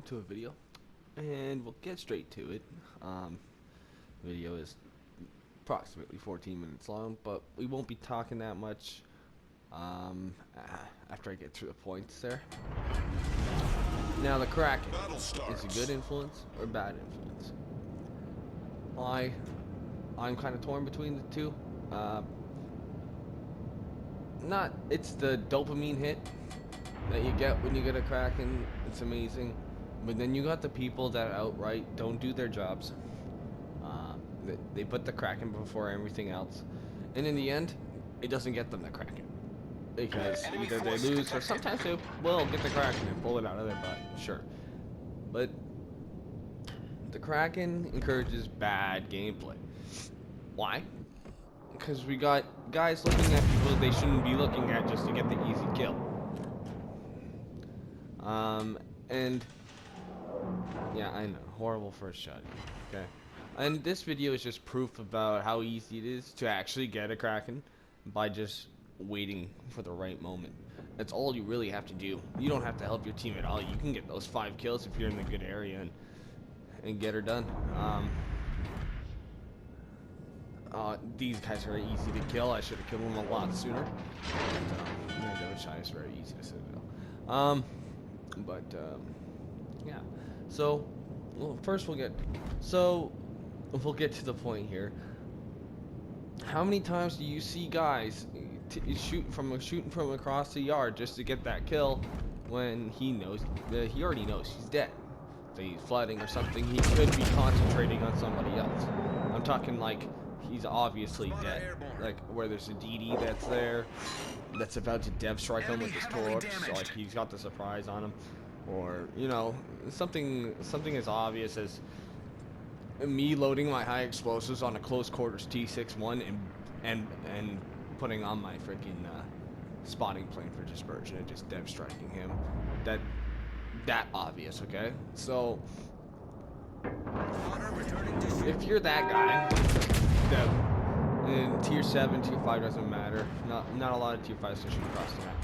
to a video, and we'll get straight to it. Video is approximately 14 minutes long, but we won't be talking that much after I get through the points there. Now, the Kraken is a good influence or bad influence. I'm kind of torn between the two. It's the dopamine hit that you get when you get a Kraken. It's amazing, but then you got the people that outright don't do their jobs. They put the Kraken before everything else, and in the end, it doesn't get them the Kraken because either they lose or sometimes they will get the Kraken and pull it out of their butt. Sure, but the Kraken encourages bad gameplay. Why? Because we got guys looking at people they shouldn't be looking at just to get the easy kill. And yeah, I know, horrible first shot. Okay, and this video is just proof about how easy it is to actually get a Kraken by just waiting for the right moment. That's all you really have to do. You don't have to help your team at all. You can get those 5 kills if you're in a good area and get her done. These guys are easy to kill. I should have killed them a lot sooner. It's very easy to citadel. Yeah. So, well, first we'll get to the point here. How many times do you see guys shooting from across the yard just to get that kill when he already knows he's dead? So he's flooding or something. He could be concentrating on somebody else. I'm talking like he's obviously dead, like where there's a DD that's there that's about to dev strike him with his torch, so like he's got the surprise on him, or you know, something as obvious as me loading my high explosives on a close quarters T61 and putting on my freaking spotting plane for dispersion and just dev striking him. That obvious, okay? So if you're that guy, that in tier 7, tier 5 doesn't matter. Not a lot of tier 5s fishing across the map.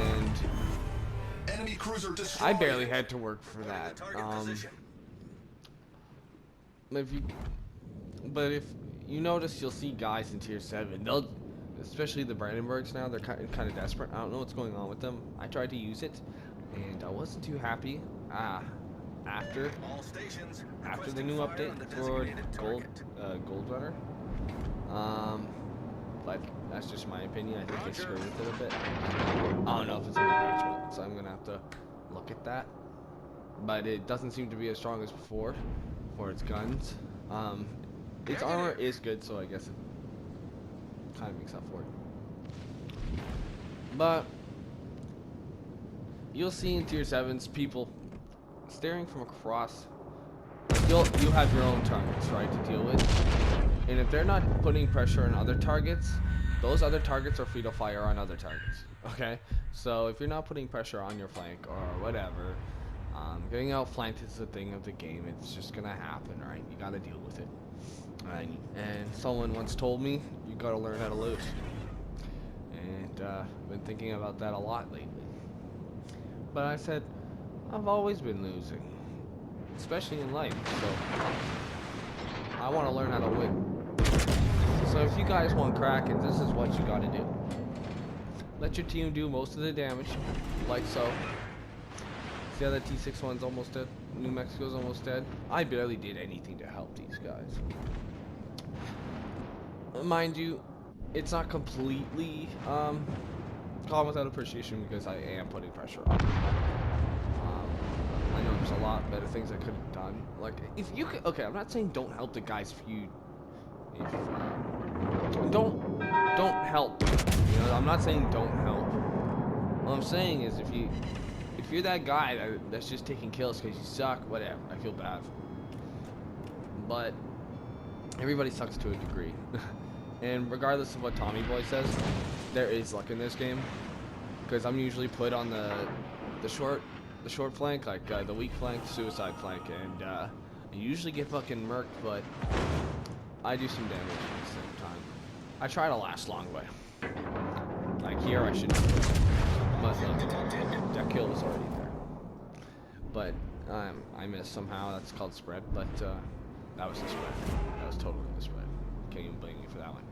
And enemy cruiser destroyed. I barely had to work for that. But if you notice, you'll see guys in tier 7. Especially the Brandenburgs now, they're kind of desperate. I don't know what's going on with them. I tried to use it, and I wasn't too happy. After the new update for Gold Runner. But that's just my opinion. I think they screwed with it a bit. I don't know if it's a new patch, so I'm gonna have to look at that. But it doesn't seem to be as strong as before for its guns. Its armor is good, so I guess it kind of makes up for it. But you'll see in tier 7s people staring from across. You'll have your own targets, right, to deal with, and if they're not putting pressure on other targets, those other targets are free to fire on other targets. Okay, so if you're not putting pressure on your flank or whatever, getting outflanked is the thing of the game. It's just gonna happen, right? You gotta deal with it. And someone once told me you gotta learn how to lose, and I've been thinking about that a lot lately. But I said, I've always been losing, especially in life, so I want to learn how to win. So if you guys want Krakens, this is what you got to do. Let your team do most of the damage, like so. See how that T61's almost dead? New Mexico's almost dead? I barely did anything to help these guys. Mind you, it's not completely calm without appreciation because I am putting pressure on. I know there's a lot better things I could have done. Like, if you could, okay, I'm not saying don't help the guys don't help. You know, I'm not saying don't help. What I'm saying is if you're that guy that's just taking kills because you suck, whatever, I feel bad. But everybody sucks to a degree. And regardless of what Tommy Boy says, there is luck in this game. Because I'm usually put on the short flank, like the weak flank, suicide flank, and I usually get fucking murked, but I do some damage at the same time. I try to last long, but like here I shouldn't, but look, that kill was already there. but I missed somehow. That's called spread, but that was the spread. That was totally the spread. Can't even blame me for that one.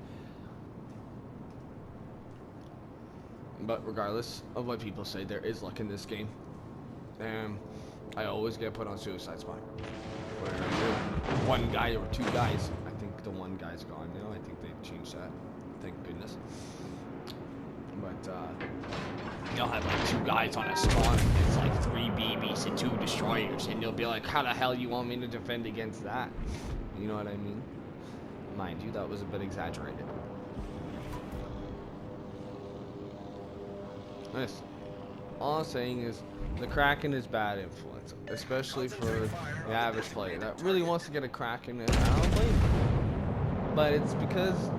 But regardless of what people say, there is luck in this game, and I always get put on suicide spawn. Where one guy or two guys. I think the one guy's gone now. I think they changed that. Thank goodness. But you'll have like two guys on a spawn. It's like 3 BBs and 2 destroyers, and you'll be like, how the hell you want me to defend against that? You know what I mean? Mind you, that was a bit exaggerated. Nice. All I'm saying is the Kraken is bad influence, especially for the average player that really wants to get a Kraken, and I don't blame him. But it's because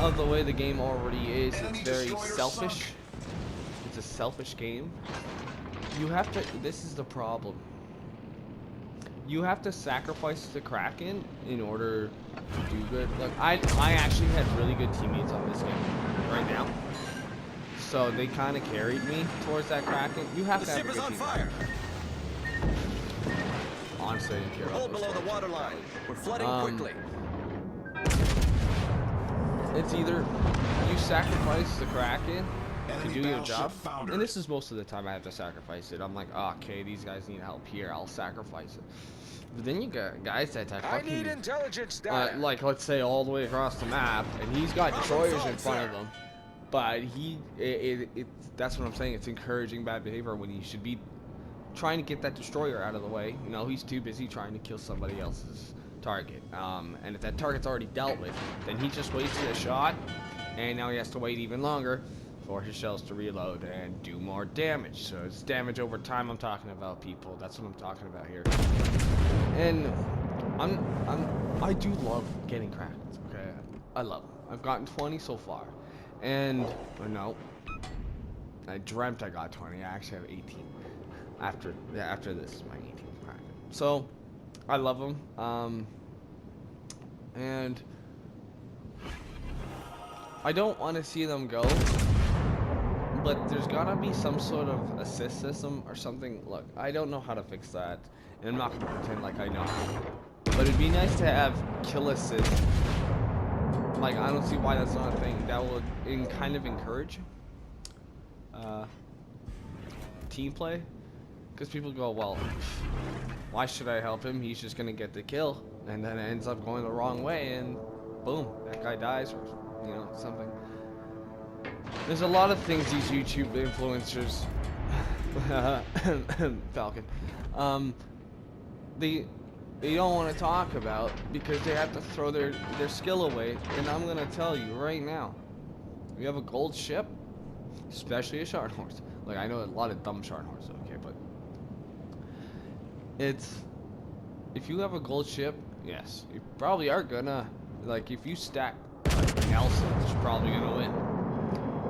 of the way the game already is. It's very selfish. It's a selfish game. You have to, this is the problem. You have to sacrifice the Kraken in order to do good. Look, I actually had really good teammates on this game right now. So they kind of carried me towards that Kraken. You have to have a good team. Fire. Honestly, I didn't care about those below the water line. We're flooding quickly. It's either you sacrifice the Kraken to do your job, and this is most of the time I have to sacrifice it. I'm like, oh, okay, these guys need help here. I'll sacrifice it. But then you got guys that have fucking, I need intelligence data. like let's say all the way across the map, and he's got destroyers in front of him. But that's what I'm saying. It's encouraging bad behavior when you should be trying to get that destroyer out of the way. You know, he's too busy trying to kill somebody else's target. And if that target's already dealt with, then he just wasted a shot, and now he has to wait even longer for his shells to reload and do more damage. So it's damage over time I'm talking about, people. That's what I'm talking about here. And I do love getting Krakens, okay? I love them. I've gotten 20 so far. And, no, I dreamt I got 20. I actually have 18. After this is my 18th Kraken. So, I love them. And I don't want to see them go. But there's gotta be some sort of assist system or something. Look, I don't know how to fix that. And I'm not gonna pretend like I know. But it'd be nice to have kill assist. Like, I don't see why that's not a thing. That would kind of encourage team play. Because people go, well, why should I help him? He's just going to get the kill. And then it ends up going the wrong way, and boom, that guy dies, or, you know, something. There's a lot of things these YouTube influencers, Falcon, they don't want to talk about because they have to throw their skill away. And I'm gonna tell you right now, you have a gold ship, especially a shard horse. Like, I know a lot of dumb shard horses, okay, but it's, if you have a gold ship, yes, you probably are gonna, like, if you stack like Nelson's, you're probably gonna win.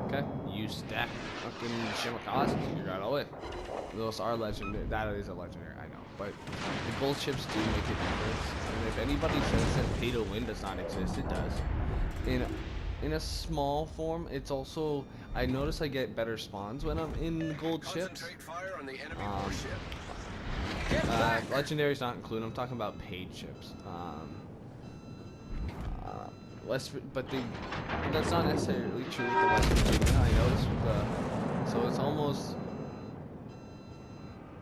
Okay, you stack fucking Shimakaze, you're gonna win. Those are legendary. That is a legendary, I know. But the gold chips do make a difference. And if anybody says that pay to win does not exist, it does. In a small form, it's also, I notice I get better spawns when I'm in gold chips. Legendary's not included. I'm talking about paid chips. But that's not necessarily true with the West Virginia. I noticed with the, so it's almost,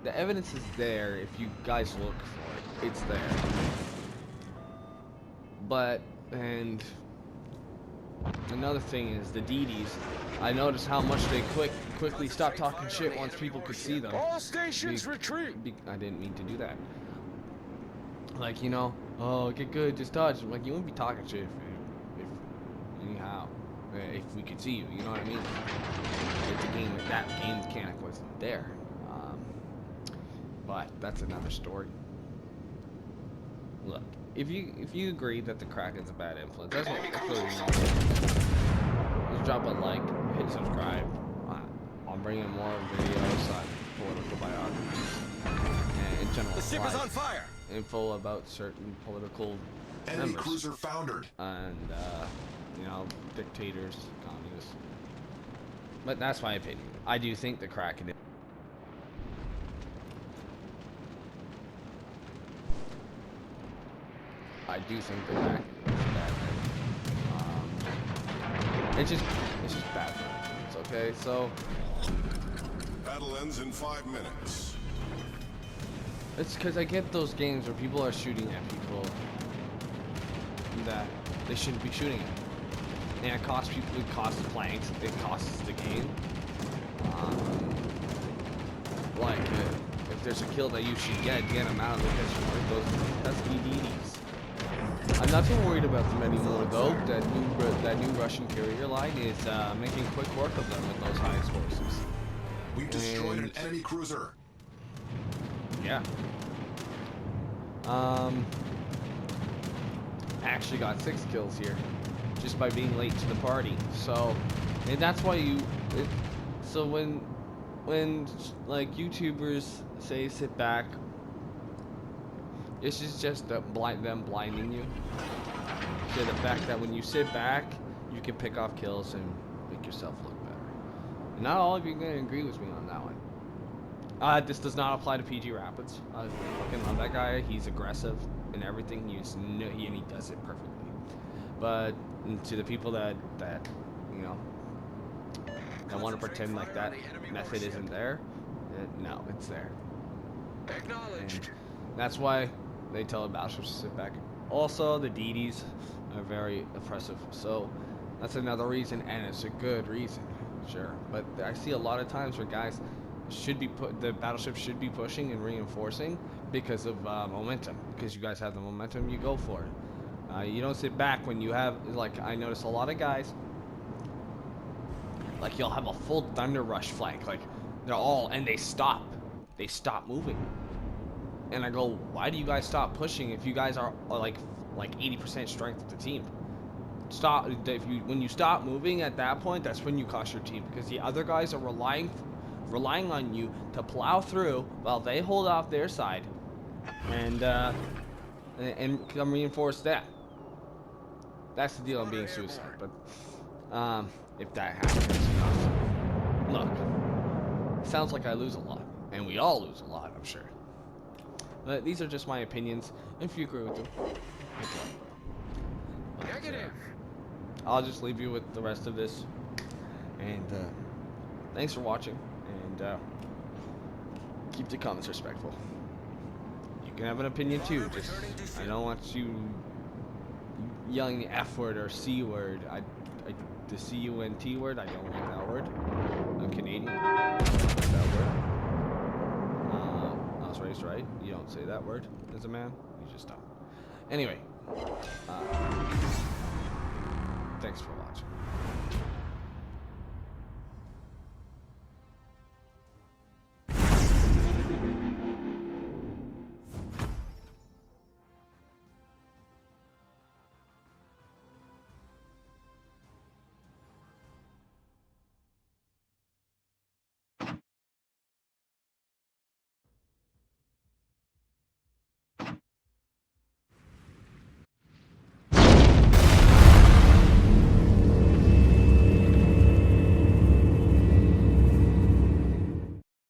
the evidence is there if you guys look for it. It's there. But, and another thing is the DDs. I noticed how much they quickly stopped talking shit once people could see them. All stations retreat. I didn't mean to do that. Like, you know, oh, get good, just touch. I'm like, you wouldn't be talking shit if anyhow, if we could see you, you know what I mean? It's a game, that game mechanic wasn't there. But that's another story. Look, if you agree that the Kraken's a bad influence, that's what just drop a like, hit subscribe. I'm bringing more videos on political biographies and in general. The ship is on fire. Info about certain political enemy cruiser foundered, and you know, dictators, communists. But that's my opinion. I do think the Kraken I do think the hacking is bad. It's just bad for influence, okay? So Battle ends in 5 minutes. it's because I get those games where people are shooting at people that they shouldn't be shooting at. And it costs people, it costs planks, it costs the game. If there's a kill that you should get them out of it because those SVDs. I'm not too worried about them anymore though. That new Russian carrier line is making quick work of them with those high explosives. We've destroyed an enemy cruiser. Yeah. I actually got 6 kills here just by being late to the party. So, and that's why so when like YouTubers say sit back, this is just them blinding you to the fact that when you sit back, you can pick off kills and make yourself look better. And not all of you are gonna agree with me on that one. This does not apply to PG Rapids. I fucking love that guy. He's aggressive and everything. He does it perfectly. But to the people that you know, that want to pretend like that method isn't there, no, it's there. Acknowledged. And that's why they tell the battleships to sit back. Also, the DDs are very oppressive. So that's another reason, and it's a good reason, sure. But I see a lot of times where guys the battleship should be pushing and reinforcing because of momentum. Because you guys have the momentum, you go for it. You don't sit back when you have, like, I notice a lot of guys, like, you'll have a full Thunder Rush flank, like, they stop moving. And I go, why do you guys stop pushing if you guys are like 80% strength of the team? When you stop moving at that point, that's when you cost your team, because the other guys are relying on you to plow through while they hold off their side and come reinforce that. That's the deal on being suicide. But if that happens, look, it sounds like I lose a lot, and we all lose a lot, I'm sure. But these are just my opinions. If you agree with them, Negative. I'll just leave you with the rest of this. And thanks for watching. And keep the comments respectful. You can have an opinion too. Just I don't want you yelling the F word or C word. The C-U-N-T word. I don't like that word. I'm Canadian. I don't like that word. I was raised right. You don't say that word as a man. You just don't. Anyway, thanks for watching.